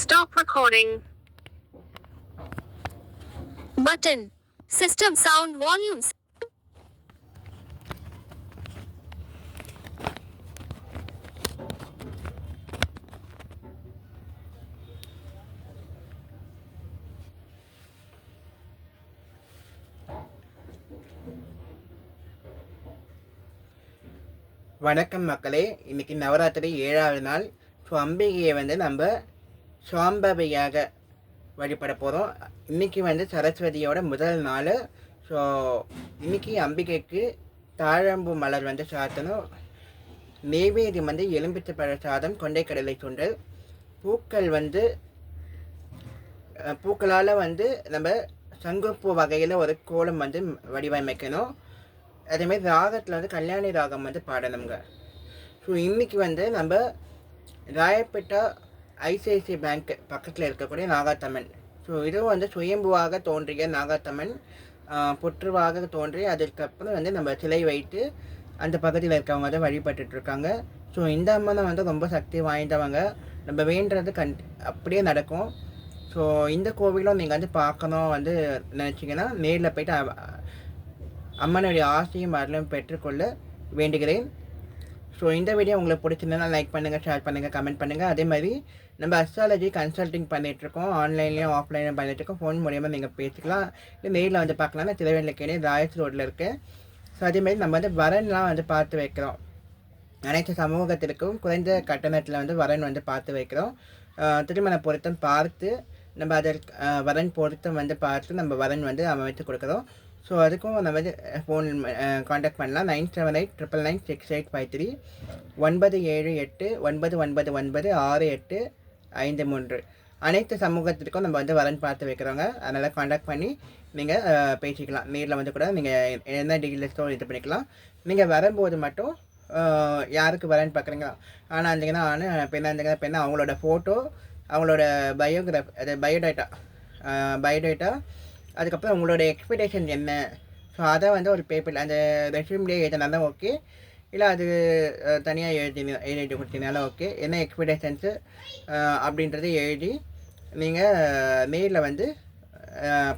Stop recording. Button. System sound volumes. வணக்கம் மக்களே. இன்னைக்கு நவராத்திரி 7வது நாள். ஸோ அம்பிகையை நம்ம சாம்பவியாக வழிபட போகிறோம். இன்றைக்கி சரஸ்வதியோட முதல் நாள். ஸோ இன்றைக்கி அம்பிகைக்கு தாழம்பு மலர் சாத்தணும். நெய்வேதியம் எலும்பிச்சை பழ சாதம், கொண்டைக்கடலை சுண்டல், பூக்கள் பூக்களால் நம்ம சங்குப்பூ வகையில் ஒரு கோலம் வடிவமைக்கணும். அதேமாதிரி ராகத்தில் கல்யாணி ராகம் பாடணுங்க. ஸோ இன்றைக்கி நம்ம ராயப்பேட்டா ஐசிஐசிஐ பேங்க் பக்கத்தில் இருக்கக்கூடிய நாகாத்தம்மன். ஸோ இதுவும் சுயம்புவாக தோன்றிய நாகாத்தம்மன், புற்றுவாக தோன்றி அதுக்கப்புறம் நம்ம சிலை வைத்து அந்த பகுதியில் இருக்கவங்க வழிபட்டுருக்காங்க. ஸோ இந்த அம்மனை ரொம்ப சக்தி வாய்ந்தவங்க. நம்ம வேண்டுறது அப்படியே நடக்கும். ஸோ இந்த கோவிலும் நீங்கள் பார்க்கணும் நினச்சிங்கன்னா நேரில் போய்ட்டு அம்மனுடைய ஆசையும் அருளும் பெற்றுக்கொள்ள வேண்டுகிறேன். ஸோ இந்த வீடியோ உங்களுக்கு பிடிச்சிருந்தா லைக் பண்ணுங்கள், ஷேர் பண்ணுங்கள், கமெண்ட் பண்ணுங்கள். அதே மாதிரி நம்ம அஸ்ட்ராலஜி கன்சல்டிங் பண்ணிகிட்ருக்கோம். ஆன்லைன்லேயும் ஆஃப்லைன்லையும் பண்ணிகிட்ருக்கோம். ஃபோன் மூலியமாக நீங்கள் பேசிக்கலாம், இல்லை நேரில் பார்க்கலாம்னா திருவள்ளிக்கேணி ராயஸ் ரோட்டில் இருக்குது. ஸோ அதேமாதிரி நம்ம வரன்லாம் பார்த்து வைக்கிறோம். அனைத்து சமூகத்திற்கும் குறைந்த கட்டணத்தில் வரன் பார்த்து வைக்கிறோம். திருமண பொருத்தம் பார்த்து நம்ம அதற்கு வரன் பொருத்தம் பார்த்து நம்ம வரன் அமைத்து கொடுக்குறோம். ஸோ அதுக்கும் நம்ம ஃபோன் காண்டாக்ட் பண்ணலாம். 9789996853 978999685 அனைத்து சமூகத்திற்கும் நம்ம வரன் பார்த்து வைக்கிறோங்க. அதனால் காண்டாக்ட் பண்ணி நீங்கள் பேசிக்கலாம். நேரில் கூட நீங்கள் என்ன டீட்டெயில்ஸோ இது பண்ணிக்கலாம். நீங்கள் வரும்போது மட்டும் யாருக்கு வரன் பார்க்குறீங்களா, ஆனால் இருந்தீங்கன்னா பெண்ணாக இருந்தீங்கன்னா பெண்ணா, அவங்களோட ஃபோட்டோ, அவங்களோட பயோடேட்டா, அதுக்கப்புறம் உங்களோட எக்ஸ்பெக்டேஷன் என்ன, ஸோ அதை ஒரு பேப்பர் அந்த ரெஸ்யூம்லேயே எழுதினாலும் ஓகே, இல்லை அது தனியாக எழுதி கொடுத்தீங்கனாலும் ஓகே. என்ன எக்ஸ்பெக்டேஷன்ஸு அப்படின்றத எழுதி நீங்கள் நேரில்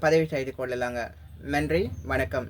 பதிவு செய்து கொள்ளலாங்க. நன்றி, வணக்கம்.